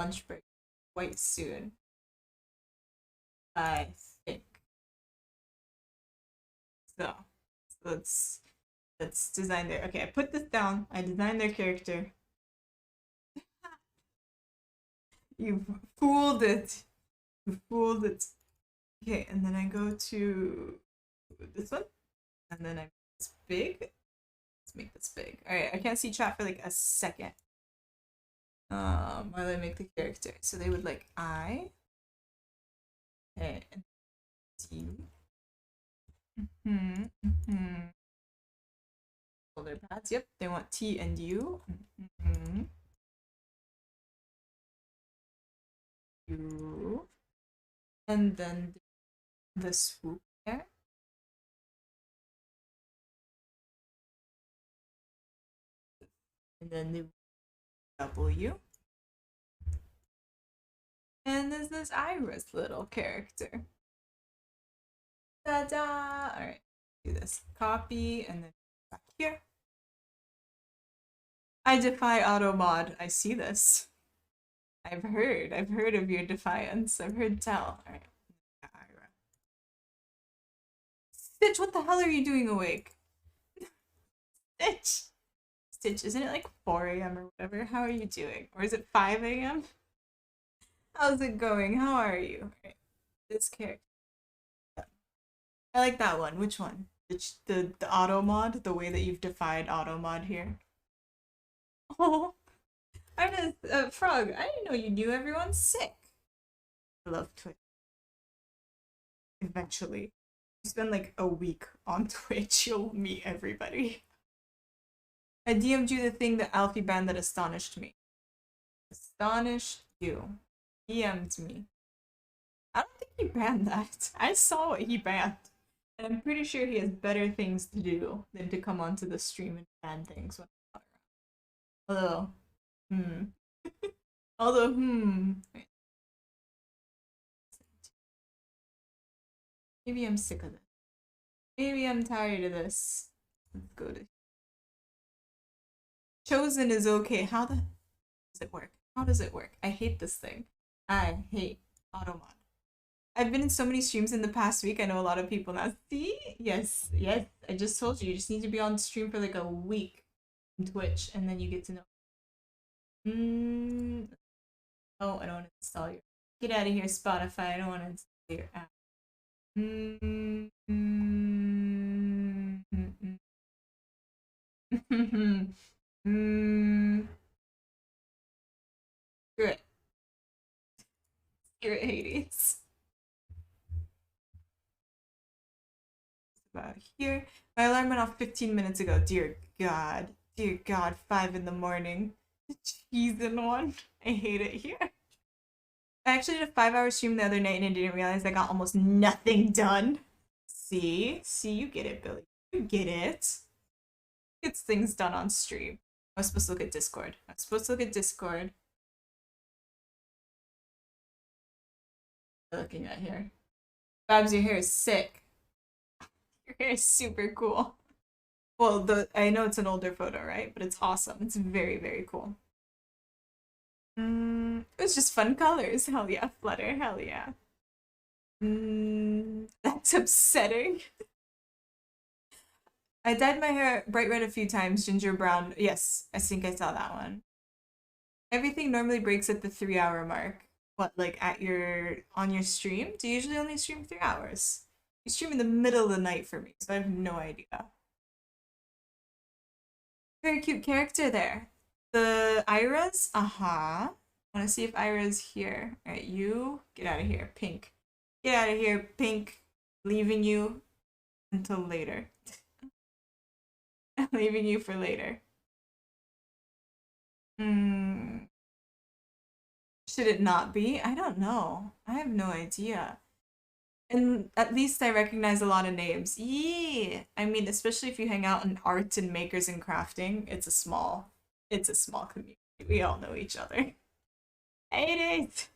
lunch break quite soon. I think. So let's design their okay, I put this down. I designed their character. You fooled it. You fooled it. Okay, and then I go to this one. And then I make this big. Let's make this big. Alright, I can't see chat for like a second. While I make the character. So they would like I and T. Shoulder pads. Yep, they want T and U. U. And then the swoop there. And then the W. And there's this Iris little character. Ta-da! Alright, do this. Copy and then back here. I defy auto mod. I see this. I've heard of your defiance. I've heard tell. Alright. Stitch, what the hell are you doing awake? Stitch! Stitch, isn't it like 4 a.m. or whatever? How are you doing? Or is it 5 a.m.? How's it going? How are you? Right. This character. I like that one. Which one? The auto mod? The way that you've defied auto mod here? Oh, I'm a frog. I didn't know you knew everyone's sick. I love Twitch. Eventually. You spend like a week on Twitch, you'll meet everybody. I DM'd you the thing that Alfie banned that astonished me. Astonished you. DM'd me. I don't think he banned that. I saw what he banned. And I'm pretty sure he has better things to do than to come onto the stream and ban things when I'm not around. Although, Wait. Maybe I'm sick of this. Maybe I'm tired of this. Let's go to Chosen is okay. How does it work? How does it work? I hate this thing. I hate automod. I've been in so many streams in the past week. I know a lot of people now. See? Yes, yes. I just told you. You just need to be on stream for like a week on Twitch, and then you get to know. Oh, I don't want to install you. Get out of here, Spotify. I don't want to install your app. Screw it. Screw it, Hades. About here. My alarm went off 15 minutes ago. Dear God. Dear God, 5 in the morning. Cheese in one. I hate it here. I actually did a 5-hour stream the other night and I didn't realize I got almost nothing done. See? See, you get it, Billy. You get it. Gets things done on stream. I was supposed to look at Discord. I was supposed to look at Discord. Looking at here. Babs, your hair is sick. Your hair is super cool. Well, I know it's an older photo, right? But it's awesome. It's very, very cool. It's just fun colors. Hell yeah, Flutter. Hell yeah. That's upsetting. I dyed my hair bright red a few times, ginger brown. Yes, I think I saw that one. Everything normally breaks at the 3-hour mark. What, like on your stream? Do you usually only stream 3 hours? You stream in the middle of the night for me, so I have no idea. Very cute character there. The Ira's? I want to see if Ira's here. Alright, you get out of here, Pink. Get out of here, Pink. Leaving you until later. I'm leaving you for later. Should it not be? I don't know. I have no idea. And at least I recognize a lot of names. Yeah. I mean, especially if you hang out in arts and makers and crafting, it's a small community. We all know each other. It is.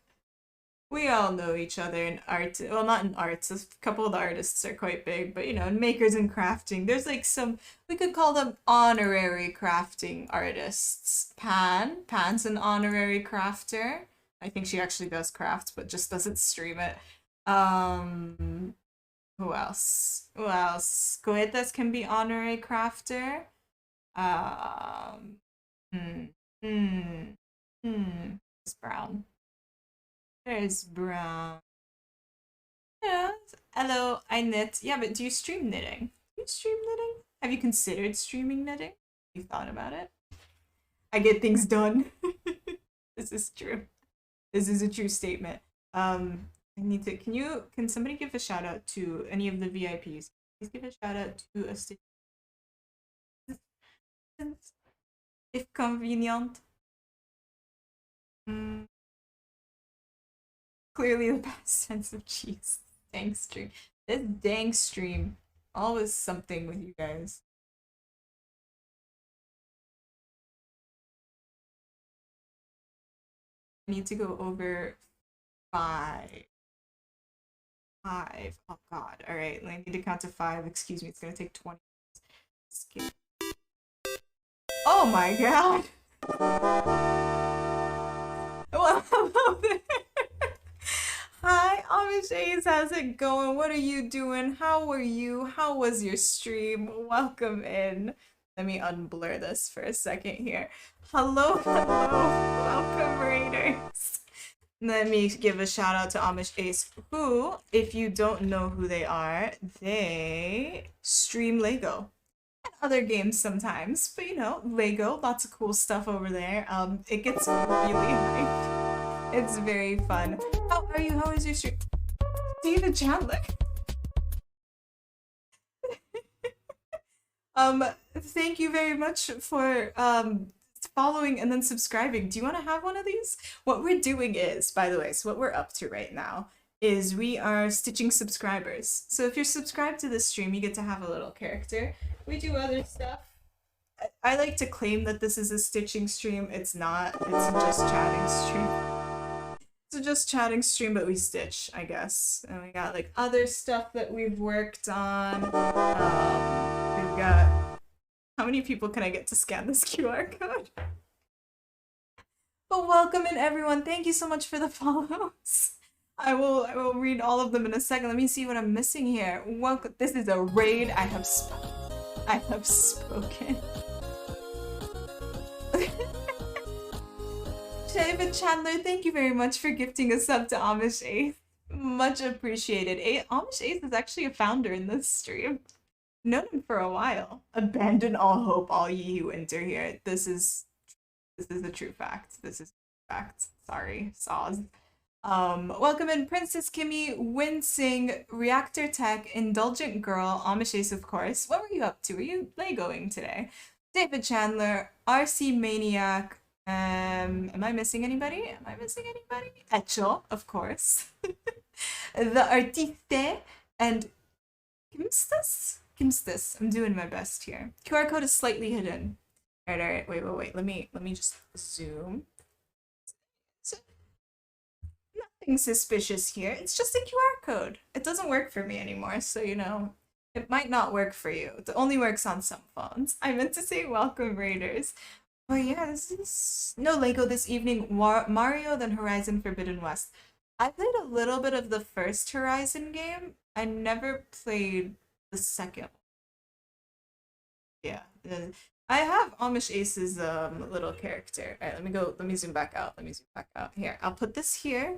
We all know each other in art. Well, not in arts. A couple of the artists are quite big, but you know, in makers and crafting, there's like some, we could call them honorary crafting artists. Pan's an honorary crafter. I think she actually does craft, but just doesn't stream it. Um, who else? Who else? Coetas can be honorary crafter. Um, hmm, hmm, hmm. It's Brown. There's Brown. Yeah. Hello, I knit. Yeah, but do you stream knitting? Do you stream knitting? Have you considered streaming knitting? You thought about it? I get things done. This is true. This is a true statement. I need to. Can somebody give a shout out to any of the VIPs? Please give a shout out to a stitch if convenient. Mm, clearly the best sense of cheese. Dang stream. This dang stream. Always something with you guys. I need to go over five. Five. Oh god. Alright, I need to count to five. Excuse me, it's gonna take 20. Skip. Oh my god! Well, hello there! Hi, Amish Ace, how's it going? What are you doing? How are you? How was your stream? Welcome in. Let me unblur this for a second here. Hello, hello. Welcome, Raiders. Let me give a shout out to Amish Ace, who, if you don't know who they stream Lego and other games sometimes. But you know, Lego, lots of cool stuff over there. It gets really hyped. It's very fun. How are you? How is your stream? David Chandler. Thank you very much for following and then subscribing. Do you want to have one of these? What we're doing is, by the way, so what we're up to right now is we are stitching subscribers. So if you're subscribed to this stream, you get to have a little character. We do other stuff. I like to claim that this is a stitching stream. It's not. It's just chatting stream. So just chatting stream, but we stitch, I guess. And we got like other stuff that we've worked on. We've got. How many people can I get to scan this QR code? But welcome in everyone. Thank you so much for the follows. I will read all of them in a second. Let me see what I'm missing here. Welcome. This is a raid. I have spoken. David Chandler, thank you very much for gifting a sub to Amish Ace. Much appreciated. Amish Ace is actually a founder in this stream. Known him for a while. Abandon all hope, all ye who enter here. This is a true fact. This is a fact. Sorry, saws. Welcome in Princess Kimmy, Wincing, Reactor Tech, Indulgent Girl, Amish Ace, of course. What were you up to? Were you Legoing today? David Chandler, RC Maniac. Am I missing anybody? Am I missing anybody? Echo, of course. The Artiste and Kimstus? Kimstus. I'm doing my best here. QR code is slightly hidden. Alright. Wait. Let me just zoom. Nothing suspicious here. It's just a QR code. It doesn't work for me anymore, so you know, it might not work for you. It only works on some phones. I meant to say welcome, Raiders. Oh yeah, this is no Lego this evening. Mario, then Horizon Forbidden West. I played a little bit of the first Horizon game. I never played the second one. Yeah. I have Amish Ace's little character. Alright, let me zoom back out. Here, I'll put this here.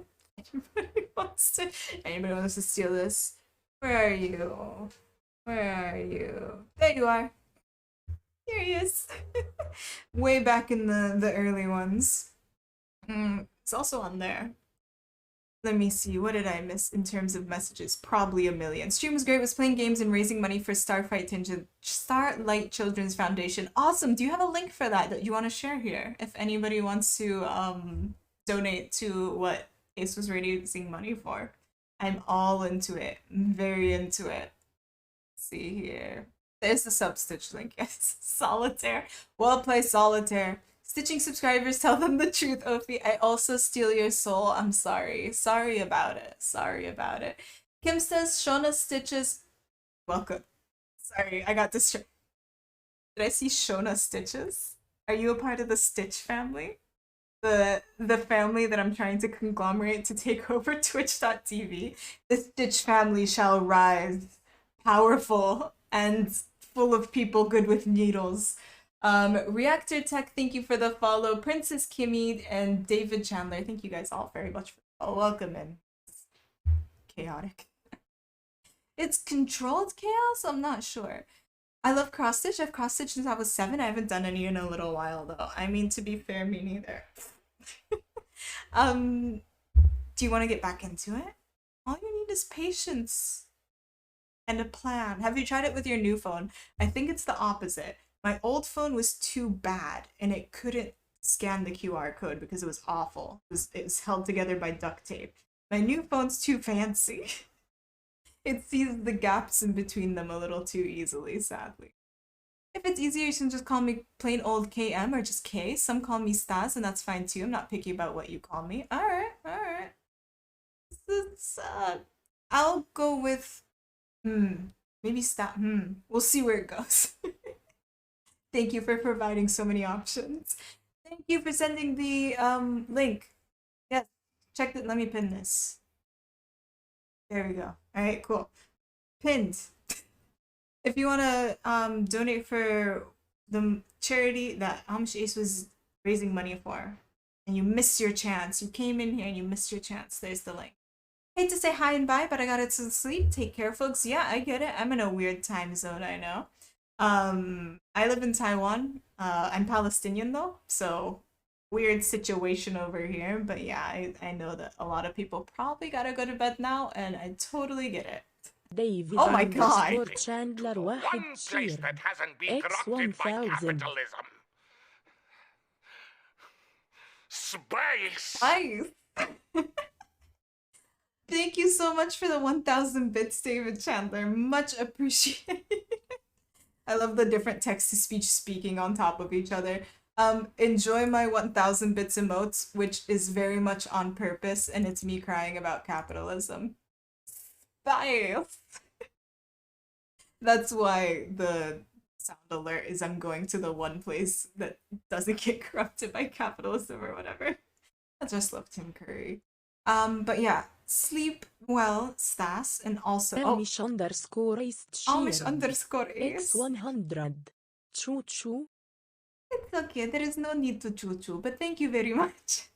Anybody wants to steal this? Where are you? There you are. Here he is. Way back in the early ones. It's also on there. Let me see, what did I miss in terms of messages? Probably a million. Stream was great, was playing games and raising money for Starlight Children's Foundation. Awesome! Do you have a link for that you want to share here? If anybody wants to donate to what Ace was raising money for. I'm all into it. I'm very into it. Let's see here. There's the sub-stitch link, yes. Solitaire. Well played, Solitaire. Stitching subscribers, tell them the truth, Ophi. I also steal your soul. I'm sorry. Sorry about it. Kim says, Shona stitches. Welcome. Sorry, I got distracted. Did I see Shona stitches? Are you a part of the Stitch family? the family that I'm trying to conglomerate to take over Twitch.tv. The Stitch family shall rise, powerful and full of people good with needles. Reactor Tech, thank you for the follow. Princess Kimmy and David Chandler, thank you guys all very much for the follow. Welcome in. It's chaotic. It's controlled chaos? I'm not sure. I love cross stitch. I've cross stitched since I was 7. I haven't done any in a little while though. I mean, to be fair, me neither. Do you want to get back into it? All you need is patience and a plan. Have you tried it with your new phone? I think it's the opposite. My old phone was too bad and it couldn't scan the QR code because it was awful. It was held together by duct tape. My new phone's too fancy. It sees the gaps in between them a little too easily, sadly. If it's easier, you can just call me plain old KM or just K. Some call me Stas, and that's fine too. I'm not picky about what you call me. Alright, alright. I'll go with, maybe Stas. We'll see where it goes. Thank you for providing so many options. Thank you for sending the link. Yes, check it. Let me pin this. There we go. Alright, cool. Pinned. If you want to donate for the charity that Amish Ace was raising money for, and you missed your chance, you came in here and you missed your chance, there's the link. Hate to say hi and bye, but I gotta to sleep. Take care, folks. Yeah, I get it. I'm in a weird time zone, I know. I live in Taiwan. I'm Palestinian though, so weird situation over here. But yeah, I know that a lot of people probably gotta go to bed now, and I totally get it. David oh my god! Chandler One place that hasn't been corrupted by X1000. capitalism. Space! Nice! Thank you so much for the 1,000 bits, David Chandler. Much appreciated. I love the different text-to-speech speaking on top of each other. Enjoy my 1,000 bits emotes, which is very much on purpose, and it's me crying about capitalism. Bias. That's why the sound alert is I'm going to the one place that doesn't get corrupted by capitalism or whatever. I just love Tim Curry. But yeah, sleep well, Stas, and also Amish underscore is Amish underscore is X100. Choo choo. It's okay, there is no need to choo choo, but thank you very much.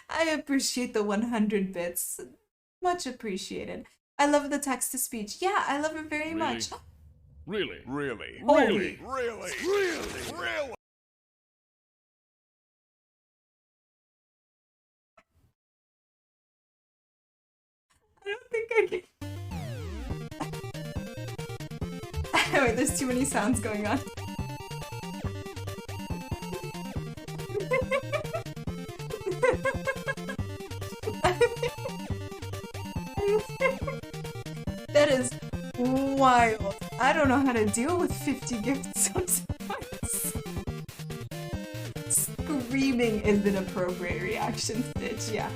I appreciate the 100 bits. Much appreciated. I love the text to speech. Yeah, I love it very much. Really? Holy. I don't think I can. Wait, there's too many sounds going on. That is wild. I don't know how to deal with 50 gifts sometimes. Screaming is an appropriate reaction, Stitch. Yeah,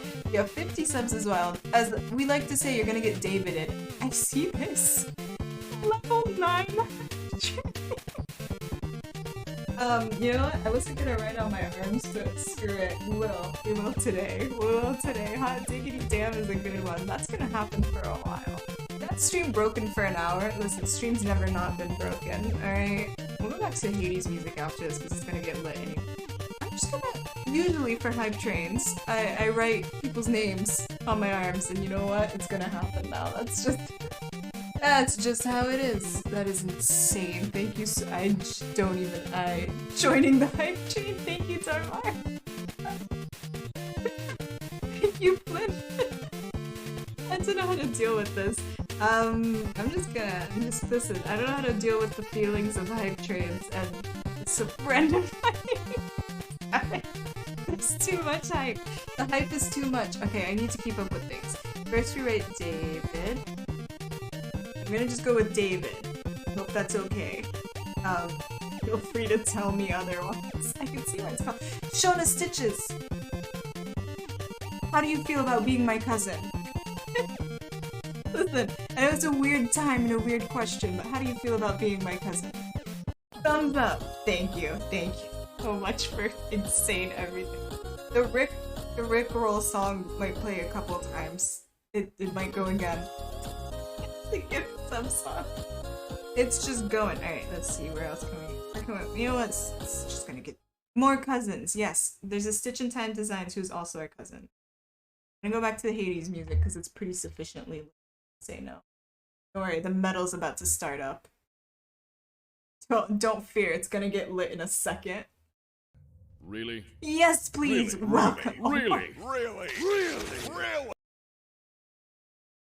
50 subs is wild. As we like to say, you're gonna get Davided. I see this. Level 9. You know what? I wasn't gonna write on my arms, but screw it. We will today. Hot diggity damn is a good one. That's gonna happen for a while. That stream broken for an hour. Listen, stream's never not been broken. Alright. We'll go back to Hades music after this because it's gonna get lit anyway. I'm just gonna, usually for hype trains, I write people's names on my arms, and you know what? It's gonna happen now. That's just how it is. That is insane. Thank you so- joining the hype train. Thank you, Tarmar. Thank you, Flynn. I don't know how to deal with this. Listen, I don't know how to deal with the feelings of hype trains and random hype. It's too much hype. The hype is too much. Okay, I need to keep up with things. First we write David. I'm gonna just go with David. Hope that's okay. Feel free to tell me otherwise. I can see why it's called Shona Stitches. How do you feel about being my cousin? Listen, I know it's a weird time and a weird question, but how do you feel about being my cousin? Thumbs up! Thank you so much for insane everything. The Rick Roll song might play a couple times. It might go again. The gift sub song. It's just going. Alright, let's see, where else can we... You know what? It's just gonna get more cousins. Yes, there's a Stitch in Time Designs who's also our cousin. I'm gonna go back to the Hades music because it's pretty sufficiently say no. Don't worry, the metal's about to start up. Don't fear, it's gonna get lit in a second. Really? Yes, please. Really? Welcome. Really?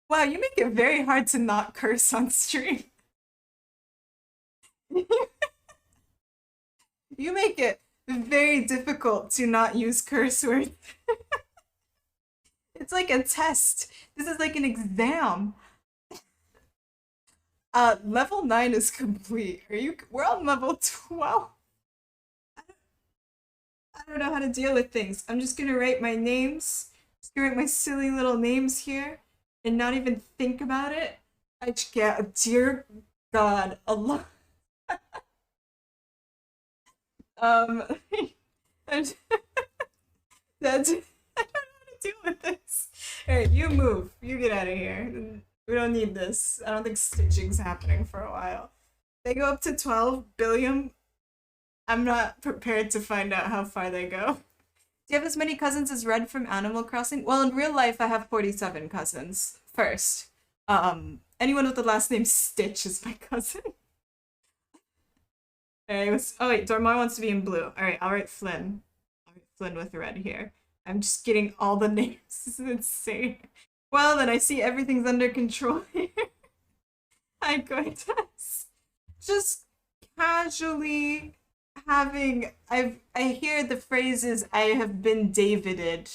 Wow, you make it very hard to not curse on stream. You make it very difficult to not use curse words. It's like a test. This is like an exam. Level 9 is complete. We're on level 12. I don't know how to deal with things. I'm just gonna write my names. Just gonna write my silly little names here and not even think about it. I just get, dear God, Allah. That's, I don't know how to deal with this. Alright, you move. You get out of here. We don't need this. I don't think stitching's happening for a while. They go up to 12 billion. I'm not prepared to find out how far they go. Do you have as many cousins as Red from Animal Crossing? Well, in real life, I have 47 cousins. First. Anyone with the last name Stitch is my cousin. Alright, oh wait, Dormar wants to be in blue. Alright, I'll write Flynn. I'll write Flynn with red here. I'm just getting all the names. This is insane. Well, then I see everything's under control here. Hi, Cortez. Just casually having... I hear the phrases, I have been Davided.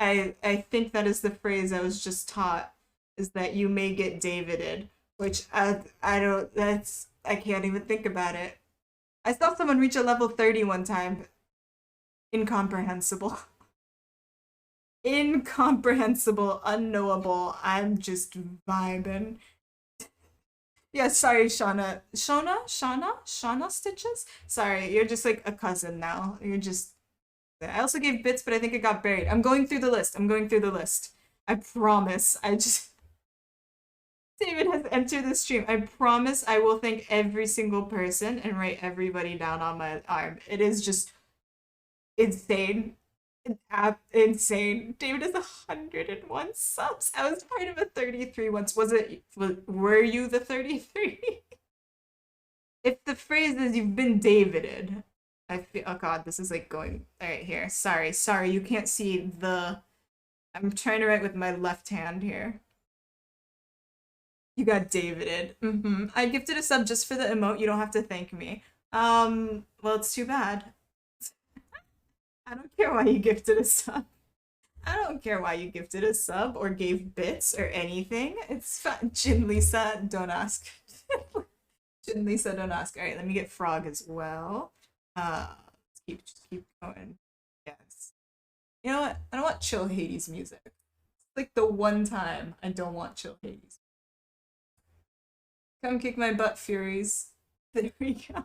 I think that is the phrase I was just taught, is that you may get Davided. Which, I don't... I can't even think about it. I saw someone reach a level 30 one time. Incomprehensible. Incomprehensible, unknowable. I'm just vibing. Yeah, sorry, Shauna. Shauna Stitches? Sorry, you're just like a cousin now. You're just... I also gave bits, but I think it got buried. I'm going through the list. I promise. David has entered the stream. I promise I will thank every single person and write everybody down on my arm. It is just insane. Insane. David has 101 subs. I was part of a 33 once. Were you the 33? If the phrase is you've been Davided, I feel, oh god, this is like going, alright, here. Sorry, you can't see the, I'm trying to write with my left hand here. You got Davided. I gifted a sub just for the emote. You don't have to thank me. Well, it's too bad. I don't care why you gifted a sub. I don't care why you gifted a sub or gave bits or anything. It's fun. Jin Lisa, don't ask. Jin Lisa, don't ask. Alright, let me get Frog as well. Let's just keep going. Yes. You know what? I don't want chill Hades music. It's like the one time I don't want chill Hades. Come kick my butt, Furies. There we go.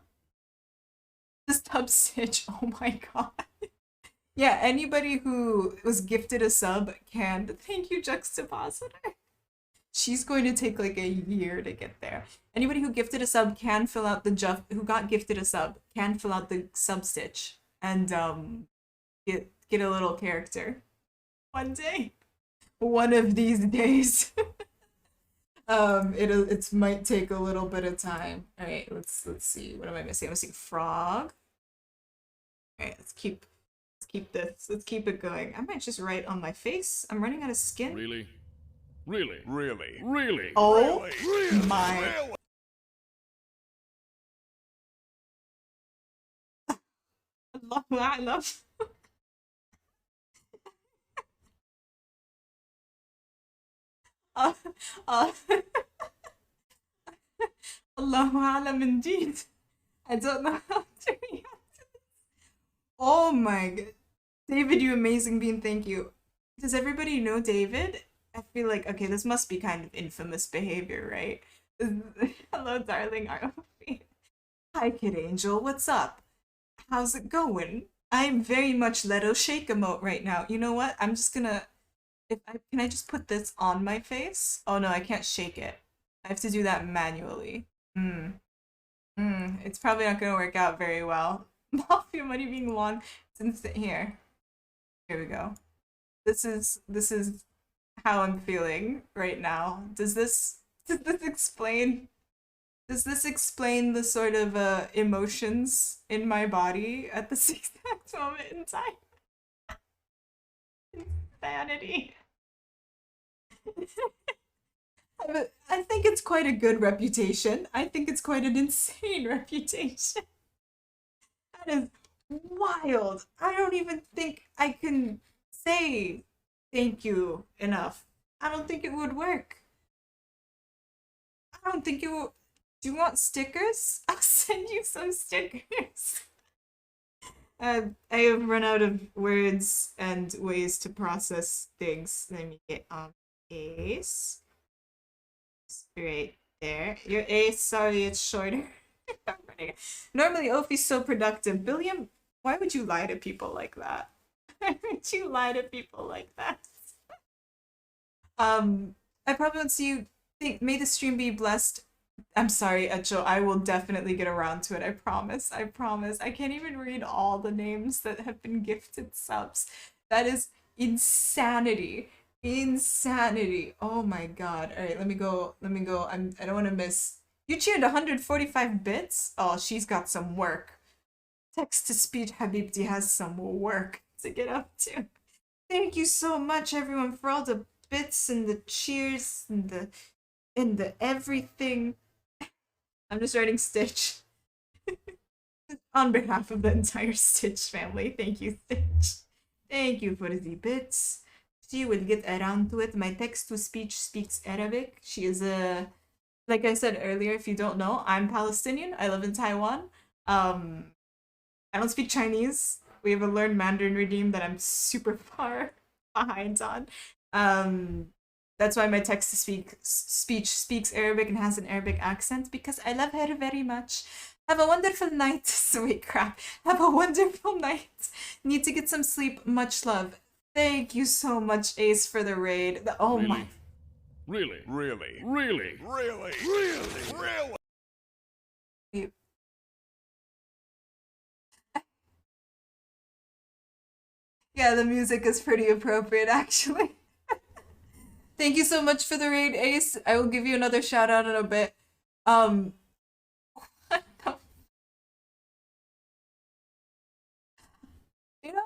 This tub stitch. Oh my god. Yeah, anybody who was gifted a sub can. Thank you, Juxtapositor. She's going to take like a year to get there. Anybody who gifted a sub can fill out the who got gifted a sub can fill out the sub stitch and get a little character. One day. One of these days. It might take a little bit of time. All right, let's see. What am I missing? I'm missing Frog. All right, let's keep this. Let's keep it going. I might just write on my face. I'm running out of skin. Really? Oh really? my. Allahu A'lam. Allahu A'lam indeed. I don't know how to react to this. Oh my god. David, you amazing bean, thank you. Does everybody know David? I feel like, okay, this must be kind of infamous behavior, right? Hello, darling ROV. Hi, Kid Angel, what's up? How's it going? I'm very much little shake emote right now. You know what? I'm just gonna if I can I just put this on my face? Oh no, I can't shake it. I have to do that manually. Hmm. It's probably not gonna work out very well. Mafia money being long since here. Here we go. This is how I'm feeling right now. Does this explain the sort of emotions in my body at this exact moment in time? Insanity. I think it's quite a good reputation. I think it's quite an insane reputation. That is wild. I don't even think I can say thank you enough. I don't think it would work. I don't think it will. Do you want stickers? I'll send you some stickers. I have run out of words and ways to process things. Let me get on ace. Right there. Your ace, sorry, it's shorter. Normally, Ophi's so productive. Billiam, why would you lie to people like that? Why would you lie to people like that? I probably won't see you. Think, may the stream be blessed. I'm sorry, Echo. I will definitely get around to it. I promise. I promise. I can't even read all the names that have been gifted subs. That is insanity. Insanity. Oh my god. All right, let me go. Let me go. I don't want to miss. You cheered 145 bits? Oh, she's got some work. Text to speech Habibti has some work to get up to. Thank you so much, everyone, for all the bits and the cheers and the everything. I'm just writing Stitch. On behalf of the entire Stitch family, thank you, Stitch. Thank you for the bits. She will get around to it. My text to speech speaks Arabic. She is a, like I said earlier, if you don't know, I'm Palestinian. I live in Taiwan. I don't speak Chinese. We have a learned Mandarin regime that I'm super far behind on. That's why my text to speech speaks Arabic and has an Arabic accent because I love her very much. Have a wonderful night. Sweet crap. Have a wonderful night. Need to get some sleep. Much love. Thank you so much, Ace, for the raid. Oh Really? my. Really? Really? Really? Really? Really? Really? Yeah, the music is pretty appropriate, actually. Thank you so much for the raid, Ace. I will give you another shout out in a bit. What the You know,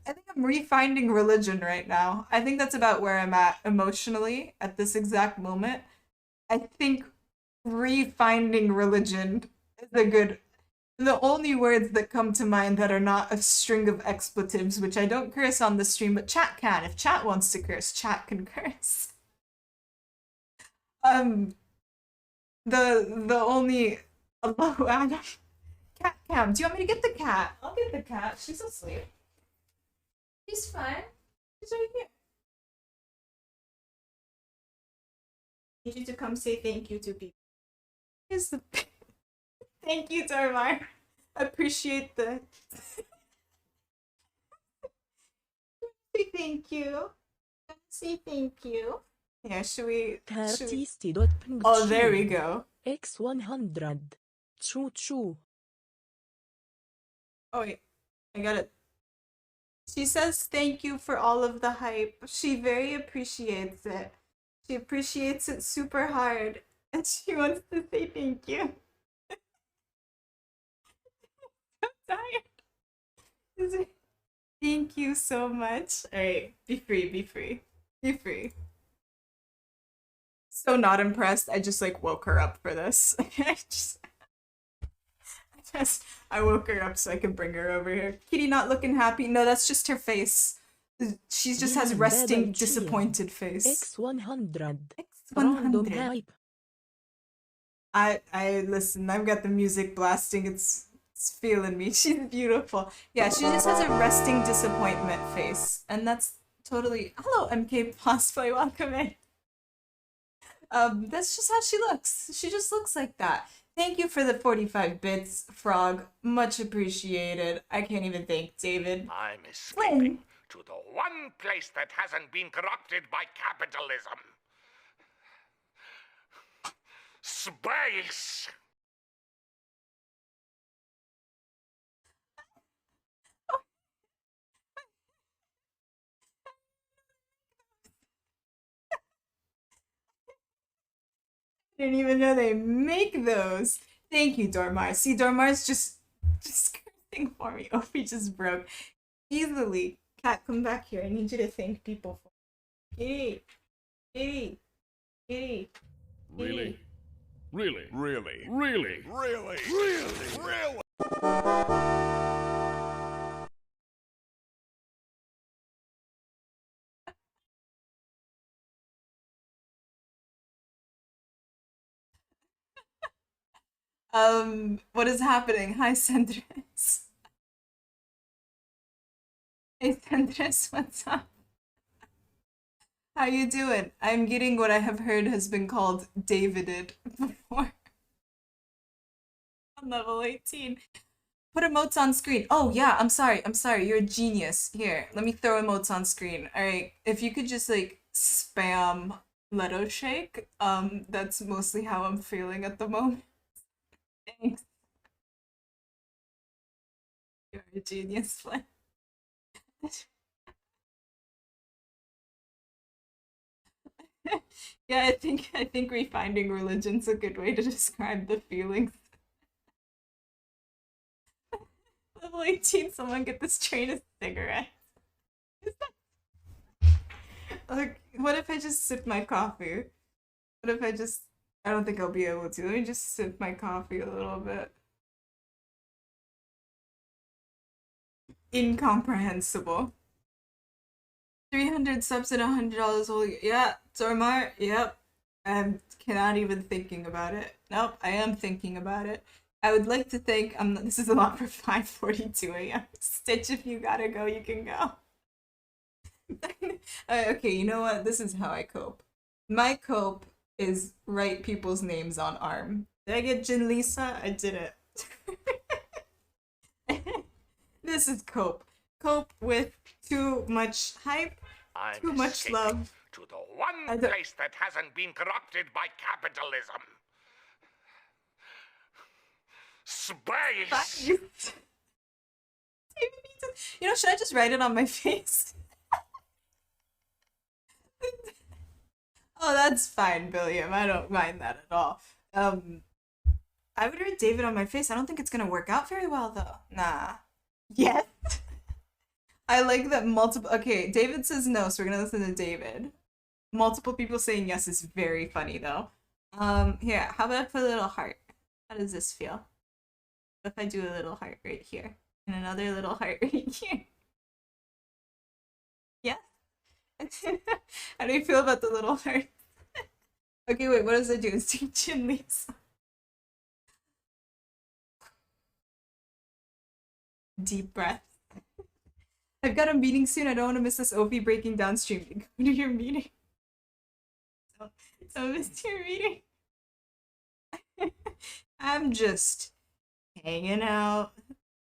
I think I'm refinding religion right now. I think that's about where I'm at emotionally at this exact moment. I think refinding religion is a good. The only words that come to mind that are not a string of expletives, which I don't curse on the stream, but chat can. If chat wants to curse, chat can curse. Um, the only Allahu Adam. Cat cam. Do you want me to get the cat? I'll get the cat. She's asleep. She's fine. She's right here. Need you to come say thank you to people. Here's the thank you, Darmar. Appreciate the say thank you. Say thank you. Yeah, should we Oh, there we go. X100. Choo choo. Oh wait. I got it. She says thank you for all of the hype. She very appreciates it. She appreciates it super hard. And she wants to say thank you. I'm tired. Thank you so much. Alright, be free, be free. Be free. So not impressed. I just like woke her up for this. I woke her up so I could bring her over here. Kitty not looking happy. No, that's just her face. She just has resting, disappointed face. X100. X100. I listen. I've got the music blasting. It's feeling me. She's beautiful. Yeah, she just has a resting disappointment face, and that's totally. Hello, MK Cosplay. Welcome in. That's just how she looks. She just looks like that. Thank you for the 45 bits, Frog. Much appreciated. I can't even thank David. I'm Flynn. escaping to the one place that hasn't been corrupted by capitalism. Space! Didn't even know they make those. Thank you, Dormar. See, Dormar's just cursing for me. Opie just broke. Easily. Cat, come back here. I need you to thank people for me. Kitty. Kitty. Kitty. Really? Really? Really? Really? Really? Really? Really? What is happening? Hi, Sandres. Hey, Sandres, what's up? How you doing? I'm getting what I have heard has been called Davided before. On level 18. Put emotes on screen. Oh yeah, I'm sorry. I'm sorry. You're a genius. Here, let me throw emotes on screen. Alright. If you could just like spam Leto Shake, that's mostly how I'm feeling at the moment. Thanks. You're a genius, Flynn. Yeah, I think refinding religion's a good way to describe the feelings. Level 18, someone get this train a cigarette. Like, what if I just sip my coffee? What if I don't think I'll be able to. Let me just sip my coffee a little bit. Incomprehensible. 300 subs and $100 whole year. Yeah, Zormar, yep. I'm cannot even thinking about it. Nope, I am thinking about it. I would like to thank this is a lot for 5:42 a.m. Stitch, if you gotta go, you can go. Okay, you know what? This is how I cope. My cope is write people's names on arm. Did I get Jin Lisa? I did it. This is cope. Cope with too much hype, I'm too much escaping love. to the one place that hasn't been corrupted by capitalism. Space! You know, should I just write it on my face? Oh, that's fine, Billiam. I don't mind that at all. I would write David on my face. I don't think it's gonna work out very well, though. Nah. Yes. I like that multiple. Okay, David says no, so we're gonna listen to David. Multiple people saying yes is very funny, though. Here, how about I put a little heart? How does this feel? What if I do a little heart right here? And another little heart right here? Yes? How do you feel about the little heart? Okay, wait, what does I do? It's Chin Lisa. Deep breath. I've got a meeting soon. I don't want to miss this OP breaking down stream. Go to your meeting. So missed your meeting. I'm just hanging out,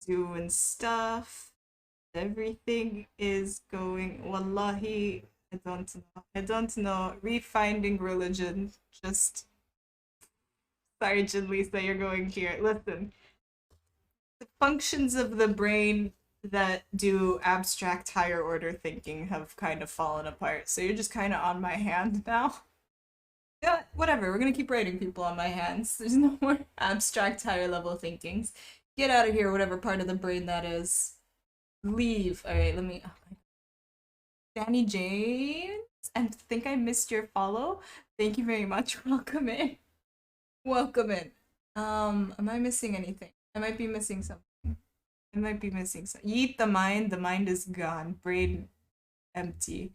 doing stuff. Everything is going. Wallahi, I don't know. I don't know. Refinding religion. Just. Sorry, Jin Lisa, you're going here. Listen. The functions of the brain that do abstract higher order thinking have kind of fallen apart. So you're just kind of on my hand now. Yeah, whatever. We're gonna keep writing people on my hands. There's no more abstract higher level thinkings. Get out of here, whatever part of the brain that is. Leave. Alright, let me. Oh, Danny James? I think I missed your follow. Thank you very much. Welcome in. Welcome in. Am I missing anything? I might be missing something. I might be missing something. Yeet the mind is gone. Brain empty.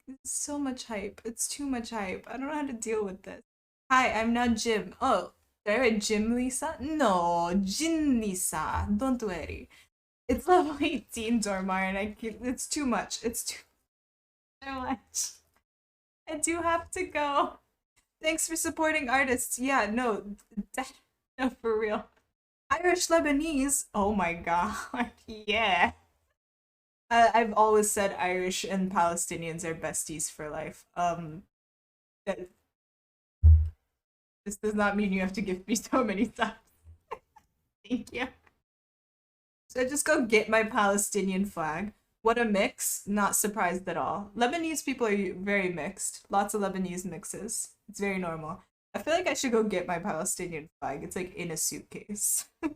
It's so much hype. It's too much hype. I don't know how to deal with this. Hi, I'm now Jim. Oh, did I write Jim Lisa? No, Jin Lisa. Don't worry. It's level 18, Dormar, and it's too much. It's too much. I do have to go. Thanks for supporting artists. Yeah, no, no, for real. Irish Lebanese. Oh my god. Yeah. I've always said Irish and Palestinians are besties for life. That, this does not mean you have to give me so many times. Thank you. So I just go get my Palestinian flag. What a mix. Not surprised at all. Lebanese people are very mixed. Lots of Lebanese mixes. It's very normal. I feel like I should go get my Palestinian flag. It's like in a suitcase. I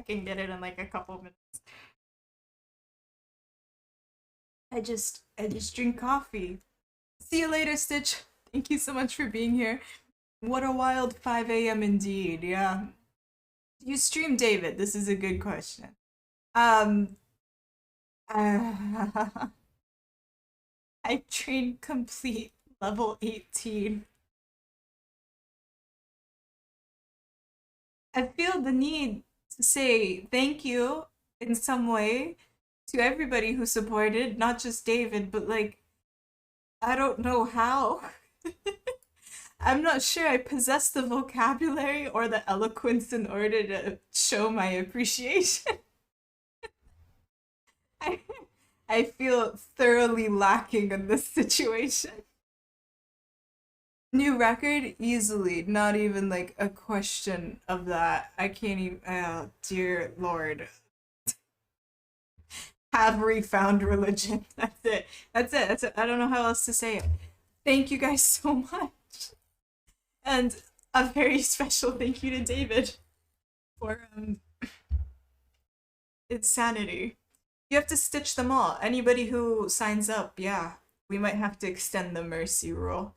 can get it in like a couple minutes. I just drink coffee. See you later, Stitch. Thank you so much for being here. What a wild 5 a.m. indeed, yeah. Do you stream David? This is a good question. Um I trained complete level 18. I feel the need to say thank you in some way to everybody who supported, not just David, but like, I don't know how. I'm not sure I possess the vocabulary or the eloquence in order to show my appreciation. I, I feel thoroughly lacking in this situation. New record easily, not even like a question of that. I can't even. Oh, dear Lord, have refound religion. That's it. That's it. That's it. I don't know how else to say it. Thank you guys so much, and a very special thank you to David for insanity. You have to stitch them all. Anybody who signs up, yeah, we might have to extend the mercy rule.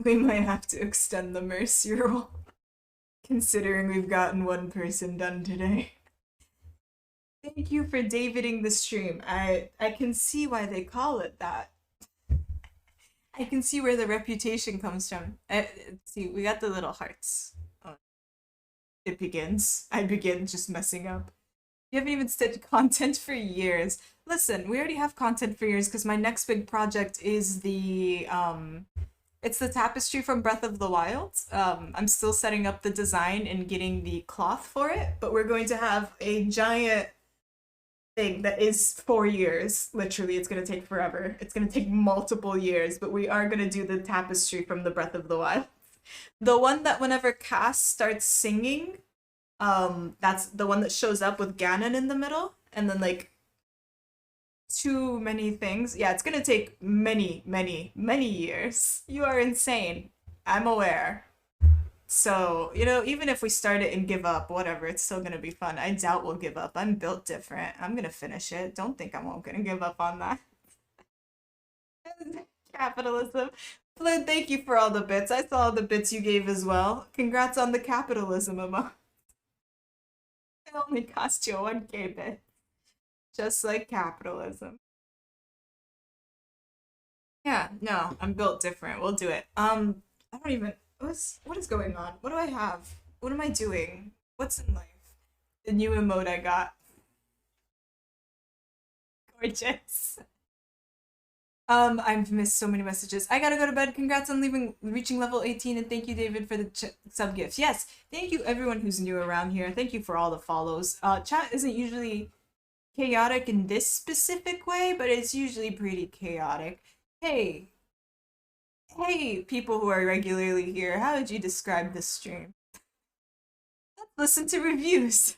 We might have to extend the mercy rule, considering we've gotten one person done today. Thank you for Daviding the stream. I can see why they call it that. I can see where the reputation comes from. See, we got the little hearts. Oh, it begins. I begin just messing up. You haven't even said content for years. Listen, we already have content for years because my next big project is it's the tapestry from Breath of the Wild. I'm still setting up the design and getting the cloth for it, but we're going to have a giant thing that is 4 years. Literally, it's gonna take forever. It's gonna take multiple years, but we are gonna do the tapestry from the Breath of the Wild. The one that whenever Cass starts singing, that's the one that shows up with Ganon in the middle, and then like too many things. Yeah, it's gonna take many, many, many years. You are insane. I'm aware. So, even if we start it and give up, whatever, it's still gonna be fun. I doubt we'll give up. I'm built different. I'm gonna finish it. Don't think I'm gonna give up on that. Capitalism. Flynn, thank you for all the bits. I saw all the bits you gave as well. Congrats on the capitalism, Emma. It only cost you 1K bit. Just like capitalism. Yeah, no, I'm built different. We'll do it. I don't even what is going on? What do I have? What am I doing? What's in life? The new emote I got. Gorgeous. I've missed so many messages. I gotta go to bed. Congrats on reaching level 18, and thank you, David, for the sub gifts. Yes, thank you everyone who's new around here. Thank you for all the follows. Chat isn't usually chaotic in this specific way, but it's usually pretty chaotic. Hey, people who are regularly here, how would you describe this stream? Let's listen to reviews.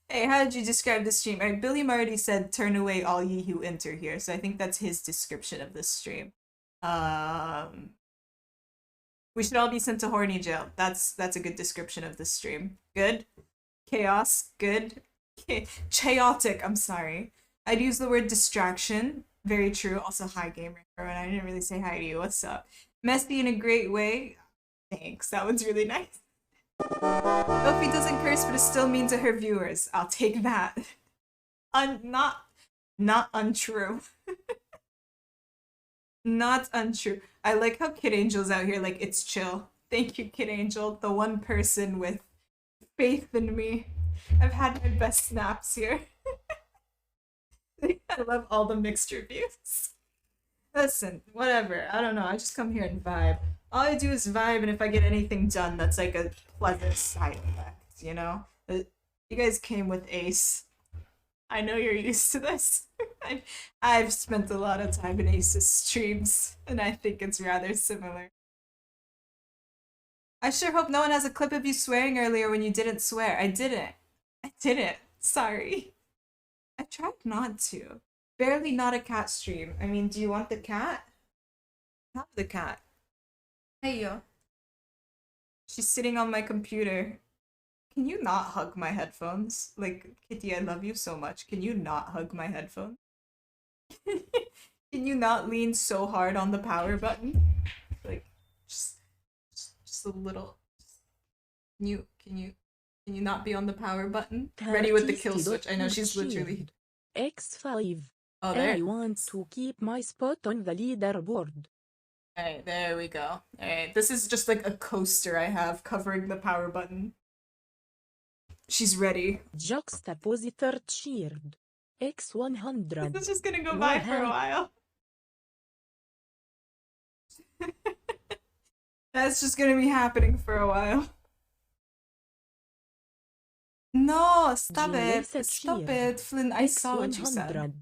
Hey, how did you describe the stream? Alright, Billy Marty said, "Turn away all ye who enter here," so I think that's his description of this stream. We should all be sent to horny jail. That's a good description of this stream. Good. Chaos. Good. Chaotic. I'm sorry. I'd use the word distraction. Very true. Also, hi, gamer. I didn't really say hi to you. What's up? Messy in a great way. Thanks. That one's really nice. Sophie doesn't curse, but is still mean to her viewers. I'll take that. Not untrue. Not untrue. I like how Kid Angel's out here like it's chill. Thank you, Kid Angel, the one person with faith in me. I've had my best snaps here. I love all the mixed reviews. Listen, whatever. I don't know. I just come here and vibe. All I do is vibe, and if I get anything done, that's like a pleasant side effect, you know? You guys came with Ace. I know you're used to this. I've spent a lot of time in Ace's streams, and I think it's rather similar. I sure hope no one has a clip of you swearing earlier when you didn't swear. I didn't. I didn't. Sorry. I tried not to. Barely not a cat stream. I mean, do you want the cat? Have the cat. Hey yo. She's sitting on my computer. Can you not hug my headphones? Like, Kitty, I love you so much. Can you not hug my headphones? Can you not lean so hard on the power button? Like, just a little. Can you not be on the power button? Ready with the kill switch. I know she's literally. X5. Oh, there. I want to keep my spot on the leaderboard. Alright, there we go. Alright, this is just like a coaster I have covering the power button. She's ready. Juxtapositor cheered. X100. This is just gonna go by for a while. That's just gonna be happening for a while. No, stop it. Stop it, Flynn. I saw what you said.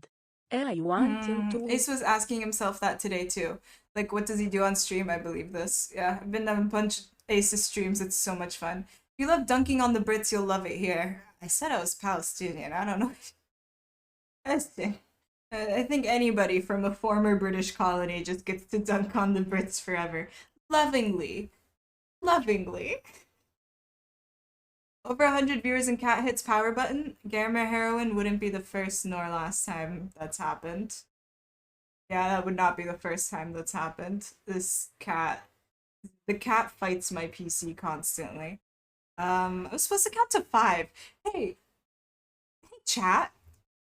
I want him to. Ace was asking himself that today too. Like, what does he do on stream? I believe this. Yeah, I've been on a bunch of Ace's streams. It's so much fun. If you love dunking on the Brits, you'll love it here. I said I was Palestinian. I don't know. I think anybody from a former British colony just gets to dunk on the Brits forever. Lovingly. Lovingly. Over 100 viewers and cat hits power button. Gamer heroin wouldn't be the first nor last time that's happened. Yeah, that would not be the first time that's happened. The cat fights my PC constantly. I was supposed to count to 5. Hey, chat.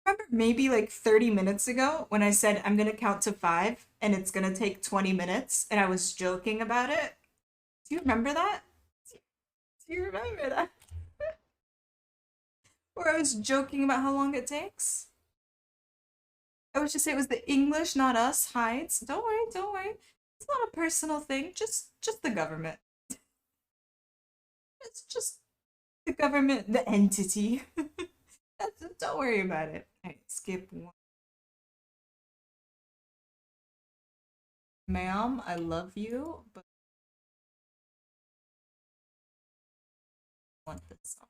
Remember maybe like 30 minutes ago when I said I'm gonna count to 5 and it's gonna take 20 minutes and I was joking about it? Do you remember that? Do you remember that? Or I was joking about how long it takes? I was just saying it was the English, not us, hides. Don't worry, don't worry. It's not a personal thing, just the government. It's just the government, the entity. Don't worry about it. Alright, skip 1. Ma'am, I love you, but I want this song.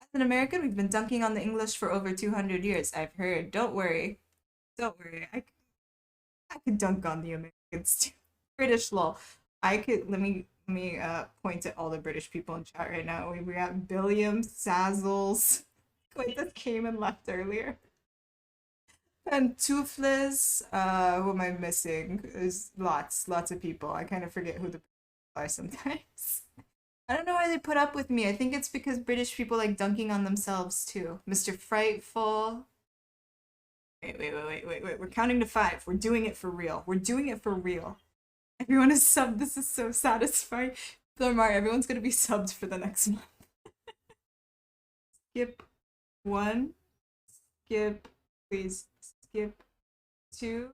As an American, we've been dunking on the English for over 200 years. I've heard. Don't worry. Don't worry. I could dunk on the Americans too. British law. I could let me point at all the British people in chat right now. We got Billiam, Sazzles. Wait, that came and left earlier. And Toothless. Who am I missing? There's lots of people. I kind of forget who the people are sometimes. I don't know why they put up with me. I think it's because British people like dunking on themselves too. Mr. Frightful. Wait. We're counting to 5. We're doing it for real. We're doing it for real. Everyone is subbed. This is so satisfying. Thormar, everyone's gonna be subbed for the next month. Skip 1. Skip. Please. Skip 2.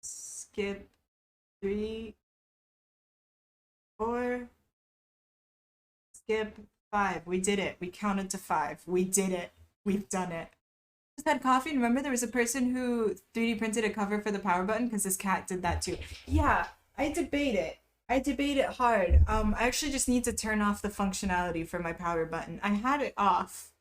Skip 3. 4. Skip 5. We did it. We counted to 5. We did it. We've done it. Just had coffee. And remember, there was a person who 3D printed a cover for the power button because his cat did that too. Yeah, I debate it. I debate it hard. I actually just need to turn off the functionality for my power button. I had it off,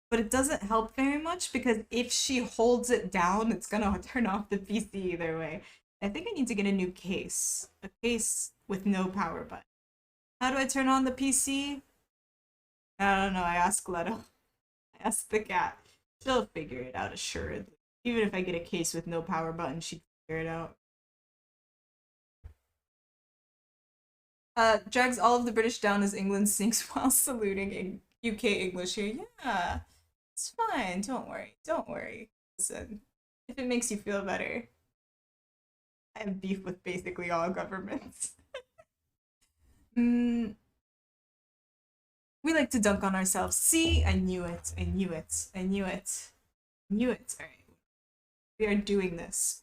but it doesn't help very much because if she holds it down, it's gonna turn off the PC either way. I think I need to get a new case. A case with no power button. How do I turn on the PC? I don't know. I ask Leto. I ask the cat. She'll figure it out assuredly. Even if I get a case with no power button, she'd figure it out. Drags all of the British down as England sinks while saluting in UK English here. Yeah, it's fine. Don't worry. Don't worry. Listen, if it makes you feel better, I have beef with basically all governments. We like to dunk on ourselves. See? I knew it. I knew it. I knew it. I knew it. Alright. We are doing this.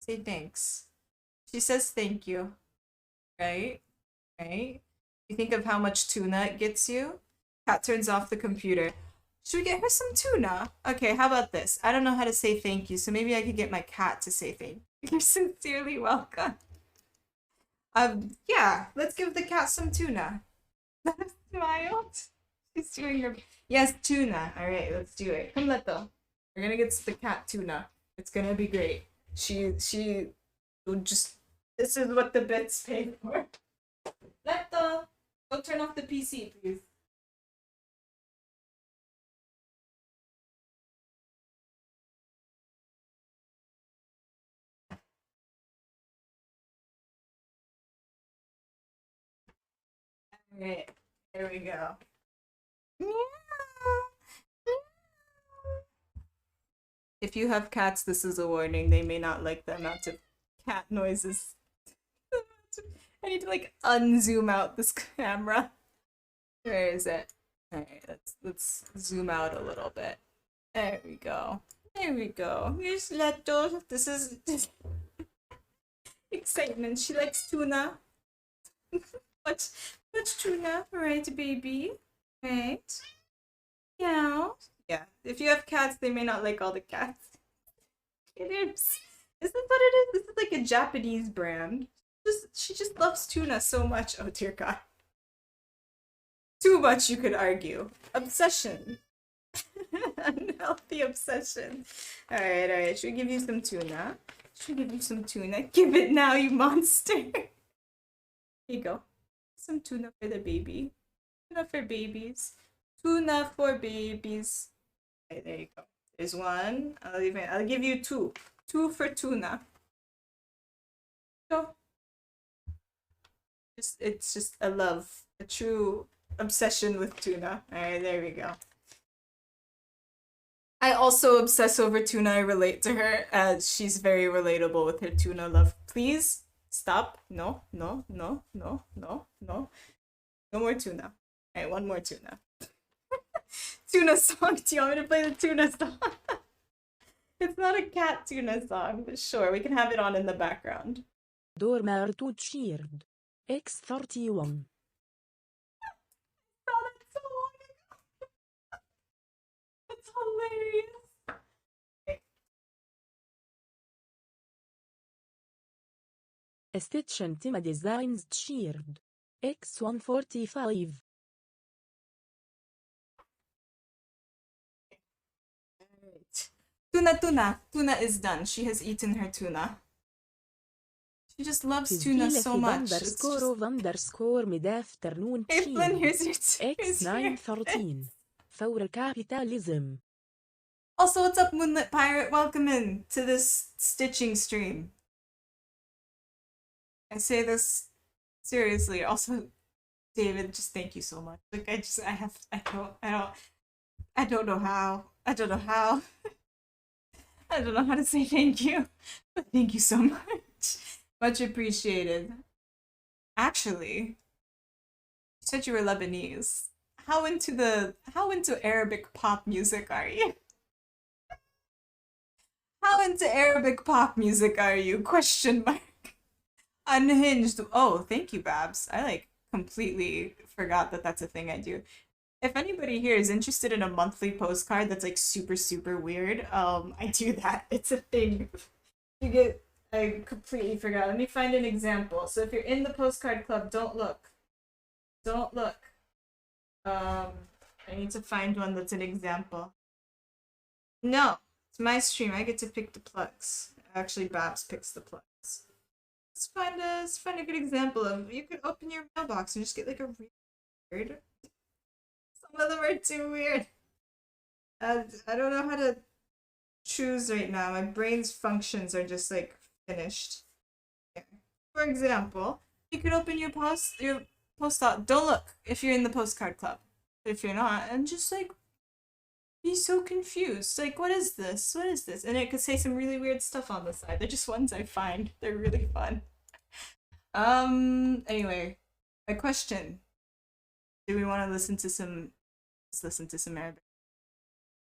Say thanks. She says thank you, right? Right? You think of how much tuna it gets you. Cat turns off the computer. Should we get her some tuna? Okay, how about this? I don't know how to say thank you, so maybe I could get my cat to say thank you. You're sincerely welcome. Yeah, let's give the cat some tuna. Smiled. She's doing her. Yes, tuna. All right, let's do it. Come, Leto. We're gonna get the cat tuna. It's gonna be great. She will just. This is what the bits pay for. Leto, go turn off the PC, please. All right, here we go. If you have cats, this is a warning. They may not like the amount of cat noises. I need to like unzoom out this camera. Where is it? Alright, let's zoom out a little bit. There we go. There we go. Here's Leto. This is excitement. She likes tuna. much tuna, right, baby? Right. Yeah. Yeah. If you have cats, they may not like all the cats. It is. Is this what it is? This is like a Japanese brand. She just loves tuna so much. Oh dear God. Too much, you could argue. Obsession. Unhealthy obsession. Alright. Should we give you some tuna? Should we give you some tuna? Give it now, you monster. Here you go. Some tuna for the baby. Tuna for babies. Tuna for babies. Okay, there you go. There's one. I'll give you two. Two for tuna. Go. It's just a love. A true obsession with tuna. Alright, there we go. I also obsess over tuna. I relate to her as she's very relatable with her tuna love. Please stop. No. No more tuna. Alright, one more tuna. Tuna song. Do you want me to play the tuna song? It's not a cat tuna song, but sure, we can have it on in the background. Dormer to cheered. X31. Oh, that's so long ago. That's hilarious. Stitch Tima Designs cheered. X145. Tuna is done. She has eaten her tuna. She just loves tuna so much. Underscore mid afternoon April, here's your X913. For capitalism. Also, what's up, Moonlit Pirate? Welcome in to this stitching stream. I say this seriously. Also, David, just thank you so much. Like I don't know how. I don't know how. I don't know how to say thank you, but thank you so much. Much appreciated. Actually, you said you were Lebanese. How into Arabic pop music are you? How into Arabic pop music are you? Question mark. Unhinged. Oh, thank you, Babs. I like completely forgot that that's a thing I do. If anybody here is interested in a monthly postcard that's like super super weird, I do that. It's a thing. I completely forgot. Let me find an example. So if you're in the postcard club, don't look. Don't look. I need to find one that's an example. No, it's my stream. I get to pick the plugs. Actually, Babs picks the plugs. Let's find a good example of. You could open your mailbox and just get like a weird. Some of them are too weird. I don't know how to choose right now. My brain's functions are just like finished. Yeah. For example, you could open your post don't look if you're in the postcard club. If you're not, and just like be so confused. Like, what is this? What is this? And it could say some really weird stuff on the side. They're just ones I find. They're really fun. Anyway, my question. Do we want to listen to some Arabic?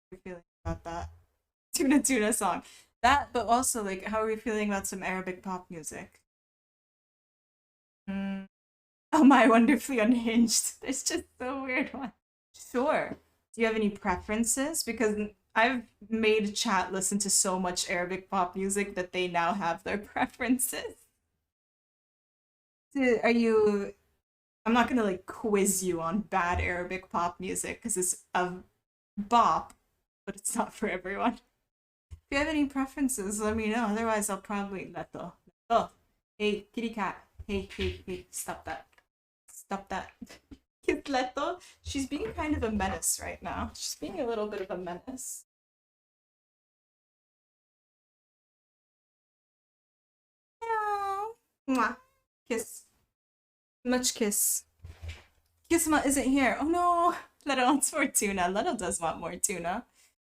What are you feeling about that? Tuna song. That, but also, like, how are we feeling about some Arabic pop music? Mm. Oh my, wonderfully unhinged. There's just so weird one. Sure. Do you have any preferences? Because I've made chat listen to so much Arabic pop music that they now have their preferences. Are you? I'm not gonna like quiz you on bad Arabic pop music because it's a bop, but it's not for everyone. If you have any preferences, let me know. Otherwise, I'll probably let the. Oh, hey, kitty cat. Hey, hey, hey, stop that. Stop that. Kitleto, she's being kind of a menace right now. She's being a little bit of a menace. Meow. Mwah. Kiss. Much kiss. Kisma isn't here. Oh no. Letto wants more tuna. Letto does want more tuna.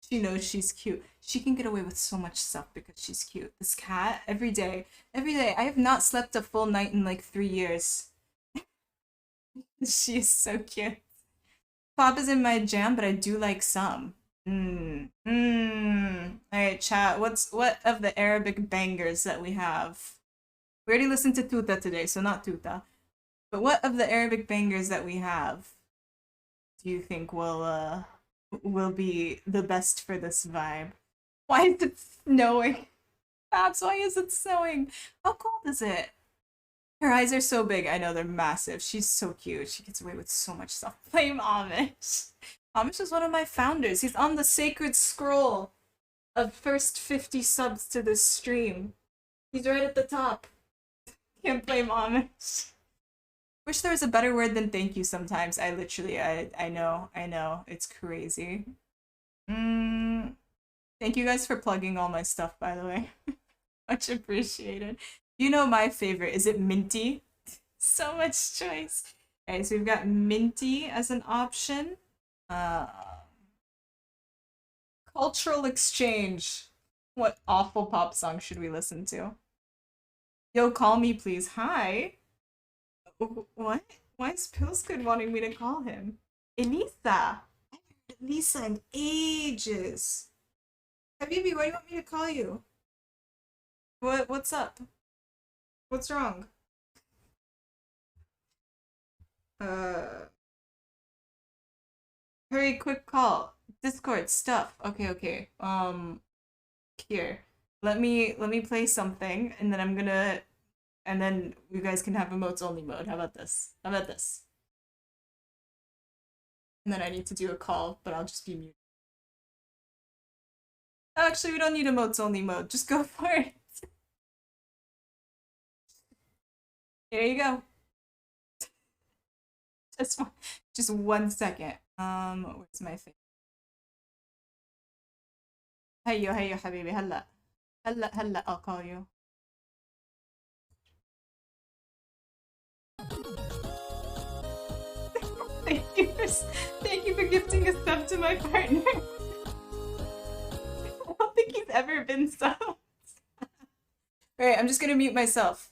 She knows she's cute. She can get away with so much stuff because she's cute. This cat, every day. I have not slept a full night in like 3 years. She's so cute. Pop is in my jam, but I do like some. Alright, chat. What of the Arabic bangers that we have? We already listened to Tuta today, so not Tuta. But what of the Arabic bangers that we have do you think will be the best for this vibe? Why is it snowing? Babs, why is it snowing? How cold is it? Her eyes are so big. I know they're massive. She's so cute. She gets away with so much stuff. Blame Amish. Amish is one of my founders. He's on the sacred scroll of first 50 subs to this stream. He's right at the top. Can't blame Amish. Wish there was a better word than thank you sometimes. I know. It's crazy. Thank you guys for plugging all my stuff, by the way. Much appreciated. You know my favorite. Is it minty? So much choice. Alright, so we've got minty as an option. Cultural exchange. What awful pop song should we listen to? Yo, call me please. Hi. What? Why is Pillsgood wanting me to call him? Elisa. I haven't heard Elisa in ages. Habibi, why do you want me to call you? What's up? What's wrong? Hurry, quick call. Discord stuff. Okay. Here. Let me play something and then and then you guys can have emotes only mode. How about this? How about this? And then I need to do a call, but I'll just be muted. Actually, we don't need emotes only mode. Just go for it. Here you go. Just 1 second. Where's my thing? هيو حبيبي هلا I'll call you. Thank you for gifting a sub to my partner. I don't think he's ever been subbed. Alright, I'm just gonna mute myself.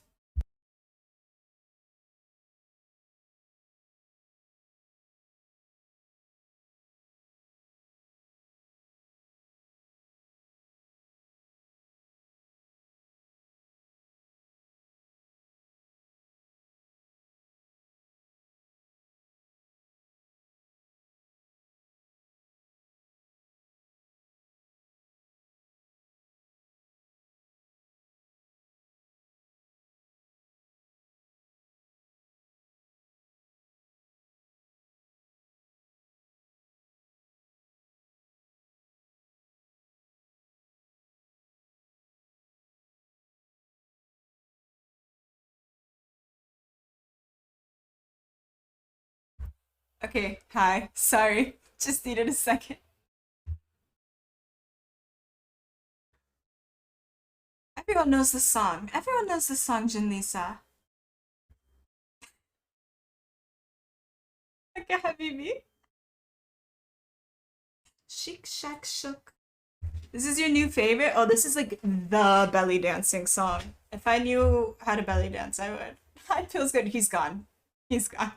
Okay, hi. Sorry. Just needed a second. Everyone knows the song. Everyone knows the song, Jin Lisa. Okay, Habibi. Chic Shack Shook. This is your new favorite? Oh, this is like the belly dancing song. If I knew how to belly dance, I would. It feels good. He's gone. He's gone.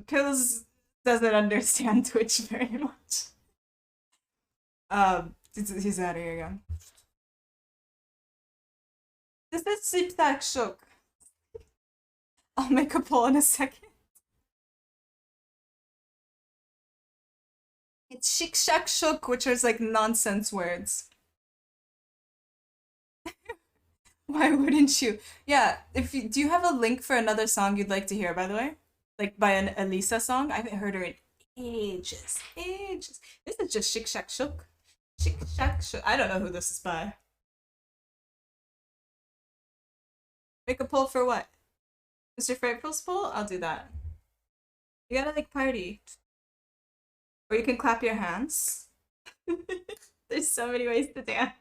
Pills doesn't understand Twitch very much. He's out of here again. This is Sleep That Shook. I'll make a poll in a second. It's Shik Shak Shook, which is like nonsense words. Why wouldn't you? Yeah, if you do you have a link for another song you'd like to hear, by the way? Like by an Elisa song? I haven't heard her in ages. Ages. This is just Shik Shak Shook. Shik Shak Shook. I don't know who this is by. Make a poll for what? Mr. Frightful's poll? I'll do that. You gotta like party. Or you can clap your hands. There's so many ways to dance.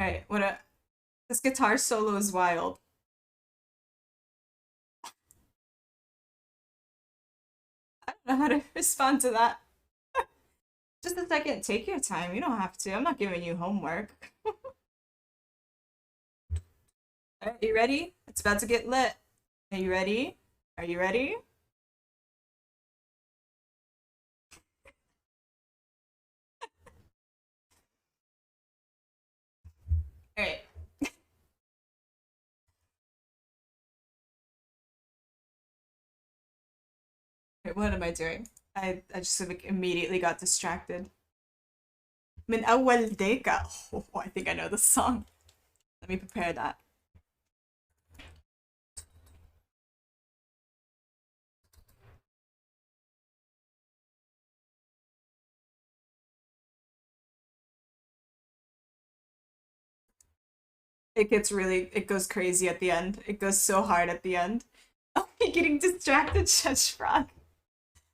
Alright, this guitar solo is wild. I don't know how to respond to that. Just a second, take your time. You don't have to. I'm not giving you homework. Alright, you ready? It's about to get lit. Are you ready? Are you ready? Alright. Wait, what am I doing? I just like immediately got distracted. Min awal deka. Oh, I think I know the song. Let me prepare that. It goes crazy at the end. It goes so hard at the end. Oh, you're getting distracted, Judge Frog.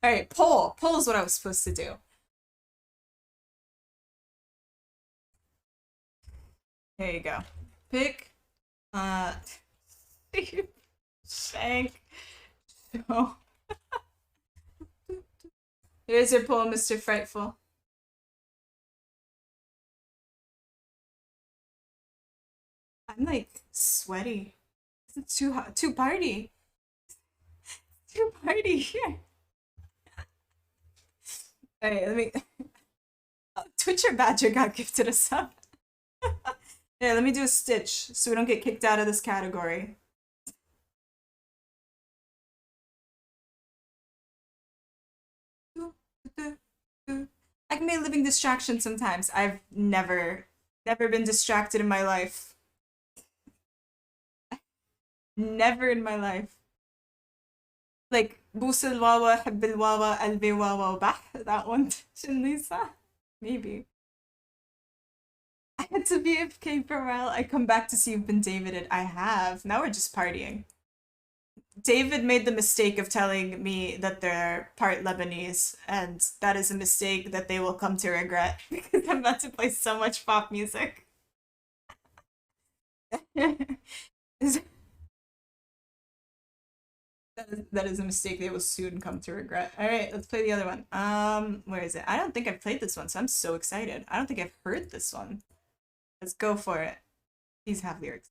Alright, poll. Poll is what I was supposed to do. There you go. Pick, shank, show. Here's your poll, Mr. Frightful. I'm like sweaty. It's too hot. Too party. Too party here. Alright, let me. Oh, Twitcher Badger got gifted a sub. Yeah, let me do a stitch so we don't get kicked out of this category. I can be a living distraction sometimes. I've never been distracted in my life. Never in my life. Like بوس الواوا حب الواوا قلبي واوا وبح, that one. Shin Lisa? Maybe. I had to be AFK for a while. I come back to see you've been Davided. I have. Now we're just partying. David made the mistake of telling me that they're part Lebanese, and that is a mistake that they will come to regret because I'm about to play so much pop music. That is a mistake they will soon come to regret. All right, let's play the other one. Where is it? I don't think I've played this one, so I'm so excited. I don't think I've heard this one. Let's go for it. Please have lyrics.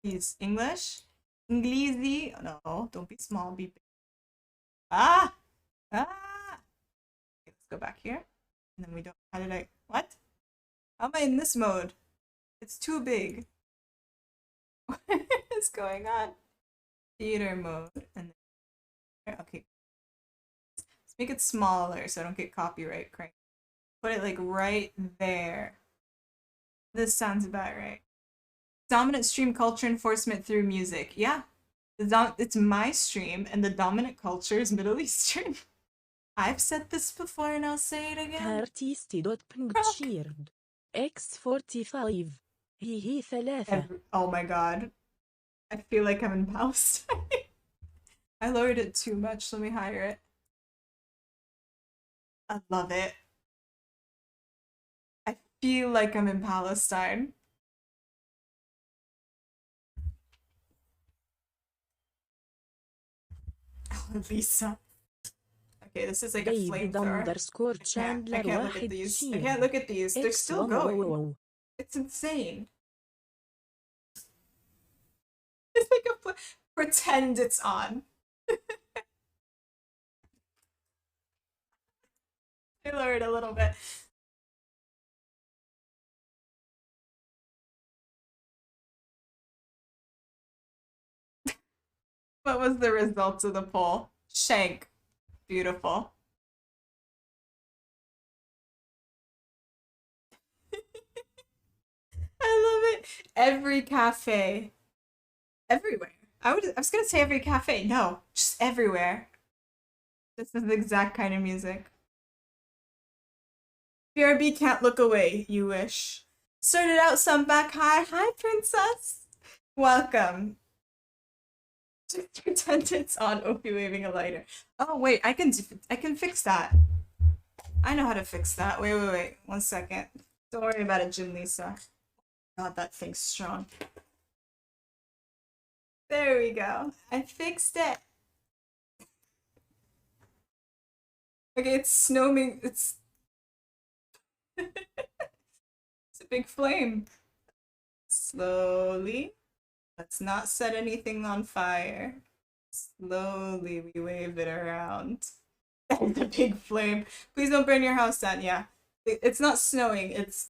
Please, English. Inglesi. Oh, no, don't be small. Be big. Ah! Ah! Okay, let's go back here. And then we don't. How did I. What? How am I in this mode? It's too big. What is going on? Theater mode. And then. Okay. Let's make it smaller so I don't get copyright crank. Put it like right there. This sounds about right. Dominant stream culture enforcement through music. Yeah. It's my stream, and the dominant culture is Middle Eastern. I've said this before, and I'll say it again. Artisti.pngcheered. X45. هي ثلاثة. Oh my god. I feel like I'm in Palestine. I lowered it too much. Let me higher it. I love it. I feel like I'm in Palestine. Oh, Lisa. Okay, this is like a flamethrower. I can't look at these. I can't look at these. They're still going. It's insane. It's like a pretend it's on. I lowered a little bit. What was the result of the poll? Shank. Beautiful. I love it. Every cafe. Everywhere. I was gonna say every cafe. No, just everywhere. This is the exact kind of music. BRB can't look away, you wish. Started out some back high. Hi, princess. Welcome. Just pretend it's on Opie waving a lighter. Oh wait, I can fix that. I know how to fix that. Wait. 1 second. Don't worry about it, Jim Lisa. God, that thing's strong. There we go. I fixed it. Okay, it's snowing. It's it's a big flame. Slowly. Let's not set anything on fire. Slowly we wave it around. The big flame. Please don't burn your house down. Yeah. It's not snowing. It's